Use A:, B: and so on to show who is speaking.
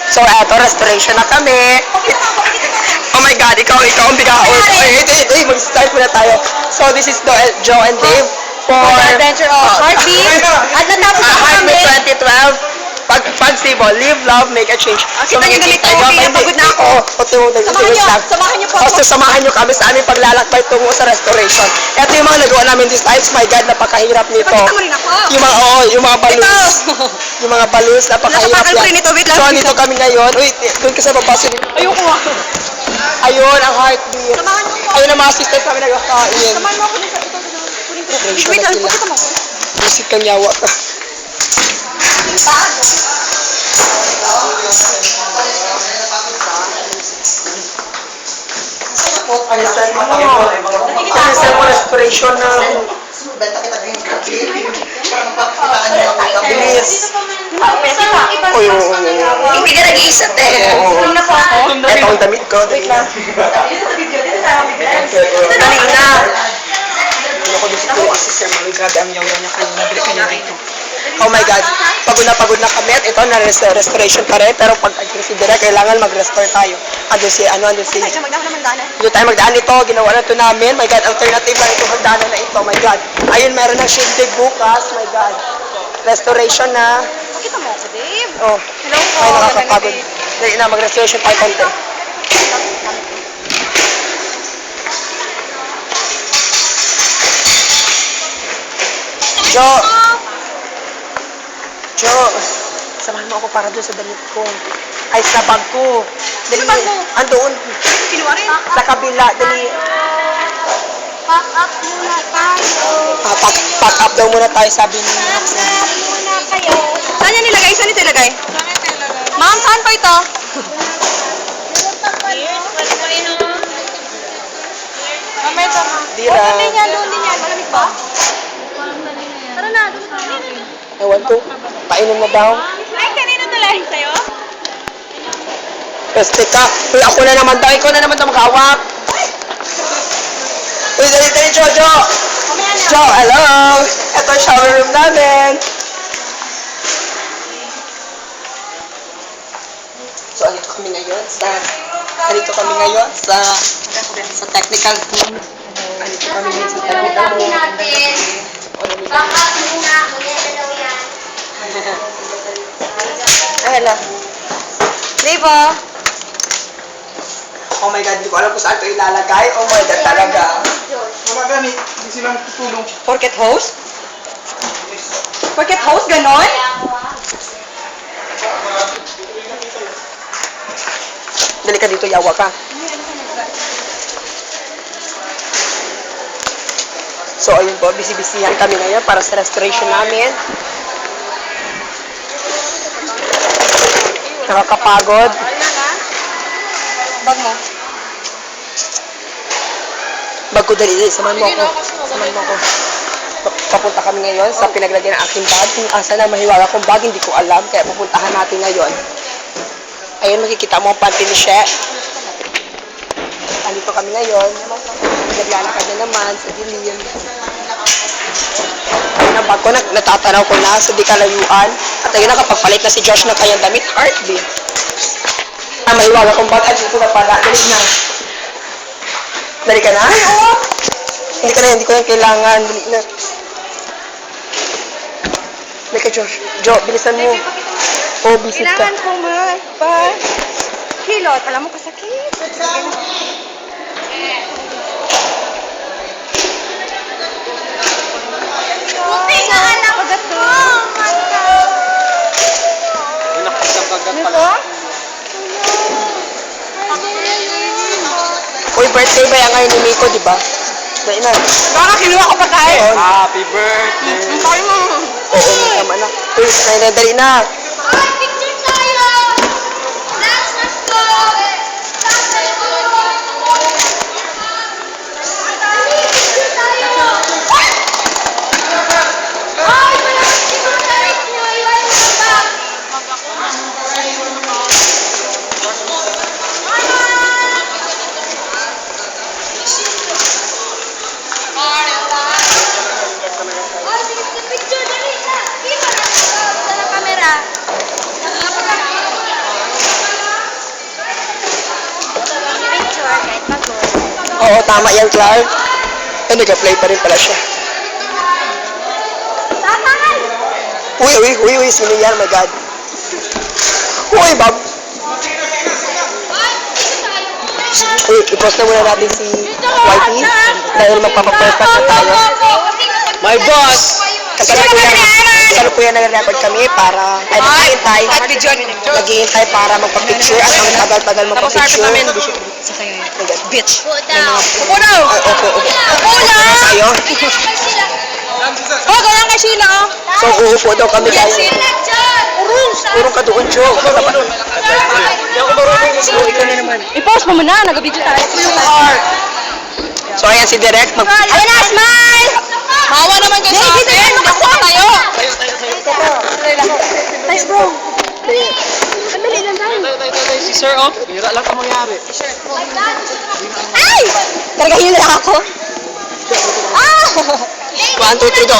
A: So, eto, restoration na kami. Oh my God, ikaw ang bigaon. Ay, mag-start muna tayo. So, this is Joe and Dave for
B: The Adventure of Heartbeat. At natapos na kami.
A: Heartbeat 2012. Pag stable, live, love, make a change.
B: Kita niyo ganito, okay, pagod na ako. Samahan niyo po ako.
A: So, samahan niyo kami sa aming paglalakbay tungo sa restoration. Ito yung mga nagawa namin this time. My God, napakahirap nito.
B: Ipakita mo rin ako.
A: Yung mga balloons. Yung mga balloons, napakahirap
B: Nakapakan ko rin ito, wait lang.
A: So, nandito kami ngayon. Uy, doon ka sa baba.
B: Ayoko nga.
A: Ayun, ang heartbeat.
B: Samahan mo po.
A: Ayun ang mga sisters namin nagkakain.
B: Samahan mo ako dun sa ito. Wait lang, pakita mo.
A: Visit kang yawa ka. Alisan mo restoration ng bilis.
B: Hindi ka nag-iisat eh.
A: Ito ang damit ko. Dali na. Grabe ang yaw niya kanina. Oh my God. Pagod na kami. At ito, na-restoration pa rin. Pero pag consider, kailangan mag-restore tayo. Andun si... Doon tayo magdaan ito. Ginawa na ito namin. My God, alternative lang ito. Hagdanan na ito. My God. Ayun, meron ng shade day bukas. My God. Restoration na.
B: Pakita mo ako, Dave.
A: Oh.
B: Hello po.
A: Ay, nakakapagod. Dali na, mag-restoration tayo konti. Jo, samahan mo ako para doon sa damit ko. Ay, sa bag ko. Dali,
B: Sa bag mo?
A: andoon.
B: Kinuha rin.
A: Sa kabila, dali.
C: Pack up muna tayo.
A: Pack up daw muna tayo, sabi niya.
C: Pack up muna kayo.
B: Saan niya nilagay? Saan ito ilagay? Ma'am, saan po ito? Mamaya ito.
A: Dira.
B: Doon din yan. Malamig ba? Tara na, doon na.
A: Ewan ko. Painom na daw.
B: Ay, kanina nalahin sa'yo?
A: Peste ka. Uy, ako na naman daw. Ikaw na naman daw mag-hawak. Uy, dali, Jojo. Jo, hello. Ito ang shower room namin. So, andito kami ngayon sa technical room. Andito kami ngayon sa technical room.
C: natin. Pack up muna. Maganda daw yan.
A: Ah, hala.
B: Diba?
A: Oh my God, hindi ko alam kung saan ito ilalagay. Oh my God, talaga.
B: Porket host? Porket host, ganon?
A: Dali ka dito, yawa ka. So, ayun po, busy-busyhan kami ngayon para sa restoration namin. Nakakapagod.
B: Bag mo.
A: Bag ko, dali, samahan mo ako. Samahan mo ako. Papunta kami ngayon sa pinaglagyan ng aking bag. Kung asa na mahiwaga kong bag, hindi ko alam. Kaya pupuntahan natin ngayon. Ayun, makikita mo ang panty ni She. Andito kami ngayon. Naglalakad na naman sa dilim. Ayun ang bag ko, natatanaw ko na sa di kalayuan. At ayun, nakapagpalit na si Josh ng kanyang damit, Heartbeat. Ah, mahiwaga kong bag. Andito na pala. Dali na. Dali ka na? Hindi ko na kailangan. Dali na. Dali ka, Josh. Jo, bilisan mo. Oh, bisit ka.
B: Kailangan ko hilot. Alam mo, kasakit.
C: Buti nga anak ko.
B: Ito?
A: Uy, birthday ba yan ngayon ni Miko, di ba? Dali na.
B: Baka kinuha ko pa tayo.
A: Happy birthday!
B: Ang tayo mo.
A: Oo, tama na. Uy, dali na.
C: Ay, picture tayo! Let's go! Picture tayo! Ay, wala dito sa right nyo. Iwan mo ba? Ay, sige, picture dali na. Di ba na? Sa camera.
A: Oo, tama yan, Clark. Eh, nag-play pa rin pala siya. Uy, sino yan? Oh my God. Uy, Bob. Uy, i-post na muna natin si Whitey dahil magpapaperfect na tayo.
B: My boss!
A: Kasalukuyan nag-record kami para ay naghihintay para magpa-picture at ang tagal-tagal magpa-picture. Bitch.
B: Upo daw!
A: Ay, opo.
B: Upo lang!
A: Tayo.
B: Oh, gawin kay Sheila, oh.
A: So, uupo daw kami dahil. Urong ka doon, Jo.
B: I-post mo muna, nag-video tayo.
A: So, ayan si Direk.
C: Ayun na, smile!
B: Mawa naman kayo sa akin. Magkasuha tayo.
C: Nice, bro. Sandali lang tayo.
B: Si Sir, oh. Hira lang ang mangyari.
C: Ay! Talaga hila ako. Ah!
A: 1, 2, 3, go.